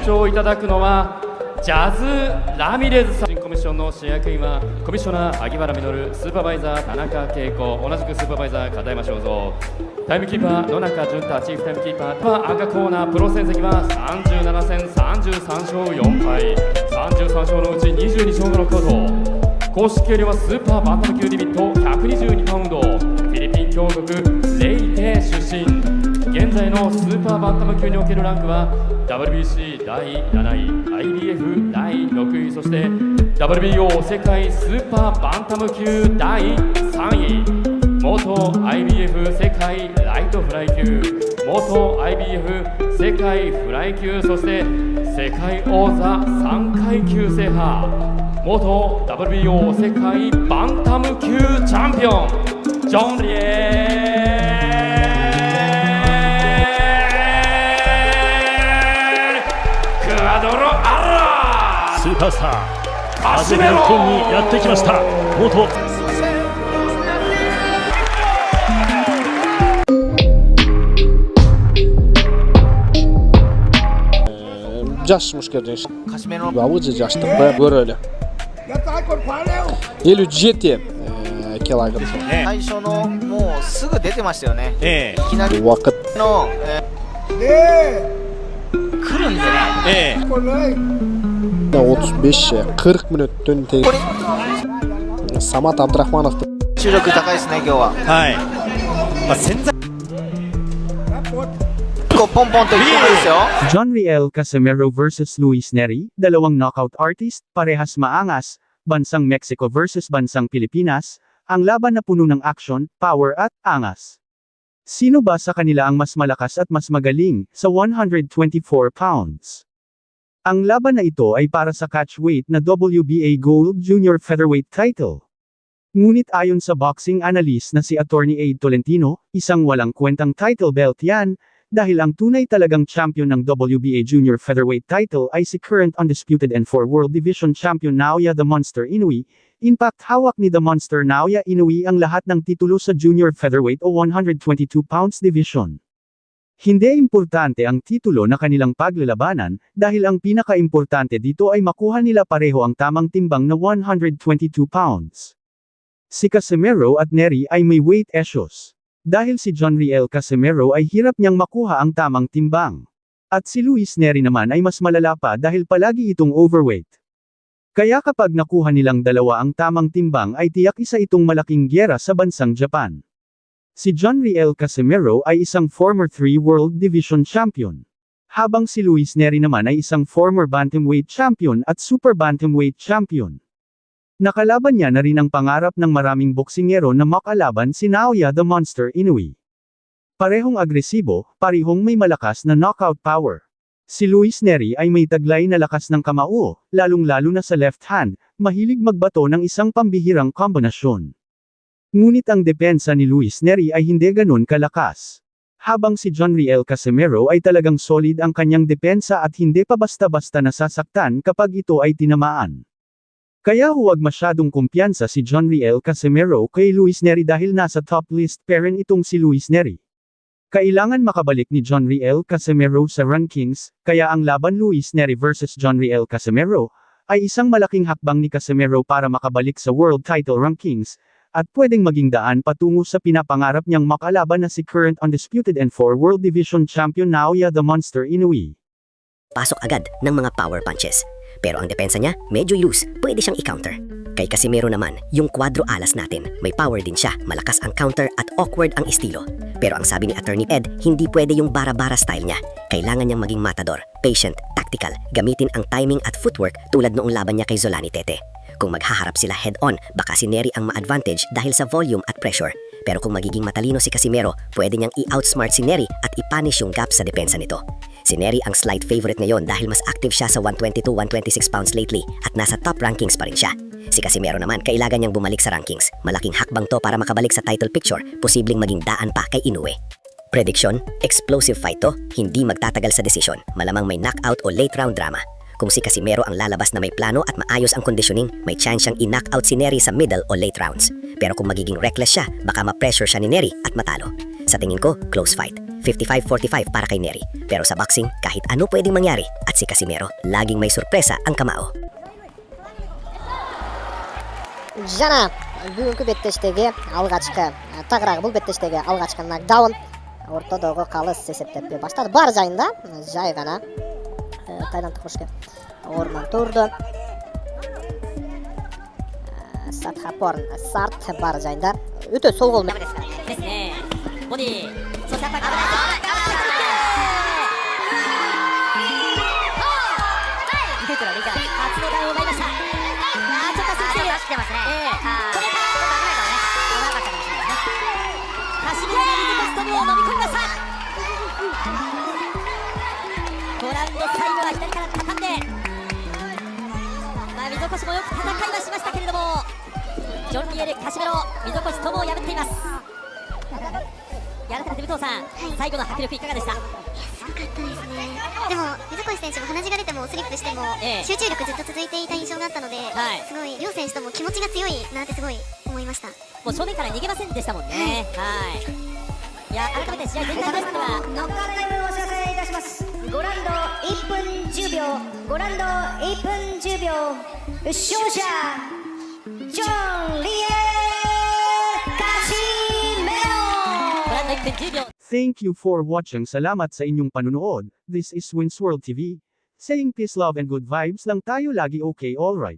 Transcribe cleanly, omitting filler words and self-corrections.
聴いただくのはジャズ・ラミレズさん。新コミッションの主役員はコミッショナー萩原実、スーパーバイザー田中恵子、同じくスーパーバイザー片山正三、タイムキーパー野中潤太、チーフタイムキーパー赤コーナー。プロ戦績は37戦33勝4敗、33勝のうち22勝のノックアウト。公式よりはスーパーバンタム級リミット122パウンド、フィリピン共和国レイテ出身。現在のスーパーバンタム級におけるランクは WBC 第7位、IBF 第6位、そして WBO 世界スーパーバンタム級第3位、元 IBF 世界ライトフライ級、元 IBF 世界フライ級、そして世界王座3階級制覇、元 WBO 世界バンタム級チャンピオン、ジョン・リエスーパースターカシメロにやってきました。元Josh مش قادرين بعوض Josh طب بقول ele o GT キャラが最初のもうすぐ出てましたよね。いきなりوقتの来るんでね。35-40 minut dönüntü Samat Abdurrahmanov 注力高いですね今日は。はい、潜在こうポンポンといってもいいですよ。Jonriel Casimero vs. Luis Neri, dalawang knockout artist, parehas maangas, bansang Mexico vs. bansang Pilipinas, ang laban na puno ng action, power at angas. Sino ba sa kanila ang mas malakas at mas magaling, sa 124 pounds? Ang laban na ito ay para sa catchweight na WBA Gold Junior Featherweight title. Ngunit ayon sa boxing analyst na si Attorney Aid Tolentino, isang walang kwentang title belt yan, dahil ang tunay talagang champion ng WBA Junior Featherweight title ay si current undisputed N4 World Division Champion Naoya the Monster Inoue. In fact, hawak ni the Monster Naoya Inoue ang lahat ng titulo sa Junior Featherweight o 122 pounds division. Hindi importante ang titulo na kanilang paglalabanan, dahil ang pinaka-importante dito ay makuha nila pareho ang tamang timbang na 122 pounds. Si Casimero at Neri ay may weight issues. Dahil si Jonriel Casimero ay hirap niyang makuha ang tamang timbang. At si Luis Neri naman ay mas malala pa dahil palagi itong overweight. Kaya kapag nakuha nilang dalawa ang tamang timbang ay tiyak isa itong malaking gyera sa bansang Japan. Si Jonriel Casimero ay isang former 3 World Division Champion. Habang si Luis Neri naman ay isang former Bantamweight Champion at Super Bantamweight Champion. Nakalaban niya na rin ang pangarap ng maraming boksingero na makalaban si Naoya the Monster Inoue. Parehong agresibo, parehong may malakas na knockout power. Si Luis Neri ay may taglay na lakas ng kamao, lalong-lalo na sa left hand, mahilig magbato ng isang pambihirang kombinasyon. Ngunit ang depensa ni Luis Neri ay hindi ganun kalakas. Habang si Jonriel Casimero ay talagang solid ang kanyang depensa at hindi pa basta-basta nasasaktan kapag ito ay tinamaan. Kaya huwag masyadong kumpiyansa si Jonriel Casimero kay Luis Neri dahil nasa top list pa rin itong si Luis Neri. Kailangan makabalik ni Jonriel Casimero sa rankings, kaya ang laban Luis Neri vs. Jonriel Casimero ay isang malaking hakbang ni Casimero para makabalik sa world title rankings, at pwedeng maging daan patungo sa pinapangarap niyang makalaban na si current undisputed N4 World Division Champion Naoya the Monster Inoue. Pasok agad ng mga power punches. Pero ang depensa niya, medyo loose, pwede siyang i-counter. Kay Casimero naman, yung kwadro alas natin, may power din siya, malakas ang counter at awkward ang estilo. Pero ang sabi ni Attorney Ed, hindi pwede yung bara-bara style niya. Kailangan niyang maging matador, patient, tactical, gamitin ang timing at footwork tulad noong laban niya kay Zolani Tete. Kung maghaharap sila head-on, baka si Neri ang ma-advantage dahil sa volume at pressure. Pero kung magiging matalino si Casimero, pwede niyang i-outsmart si Neri at i-punish yung gap sa depensa nito. Si Neri ang slight favorite ngayon dahil mas active siya sa 122-126 pounds lately at nasa top rankings pa rin siya. Si Casimero naman, kailangan niyang bumalik sa rankings. Malaking hakbang to para makabalik sa title picture, posibleng maging daan pa kay Inoue. Prediction, explosive fight to, hindi magtatagal sa desisyon, malamang may knockout o late round drama. Kung si Casimero ang lalabas na may plano at maayos ang conditioning, may chance siyang i-knockout si Neri sa middle o late rounds. Pero kung magiging reckless siya, baka ma-pressure siya ni Neri at matalo. Sa tingin ko, close fight. 55-45 para kay Neri. Pero sa boxing, kahit ano pwedeng mangyari at si Casimero, laging may sorpresa ang kamao. Жана бүгүнкү беттештеги алгачкы тагыраагы бул беттештеги алгачкы нокдаун ортодогу калыс эсептеп баштады. Бар жайында жай гана тайланддык бошке ордунан турду. Сатхапорн Сарт бар жайында өтө сол кол менен ですね。ボディ、そしてアタック。リクラリカ、初のダウンを奪いました。ちょっと過ぎてる。出してますね。これか。危なかったかもしれないですね。カシミヤがリズコストムを飲み込みました。5ラウンド最後は左から畳んで、まあ溝越もよく戦いはしましたけれども、ジョン・リエル、カシメロ、溝越ともを破っています。改めて武藤さん、最後の迫力いかがでした？すごかったですね。でも溝越選手も鼻血が出てもスリップしても、集中力ずっと続いていた印象があったので、すごい両選手とも気持ちが強いなってすごい思いました。もう正面から逃げませんでしたもんね。いや改めて試合全体としてはノックアウトタイムをお知らせいたします。5ラウンド1分10秒、5ラウンド1分10秒、勝者ジョン・リエル・カシメロ。ご覧の1分10秒。Thank you for watching. Salamat sa inyong panunood. This is Wins World TV. Saying peace, love and good vibes lang tayo lagi, okay, alright.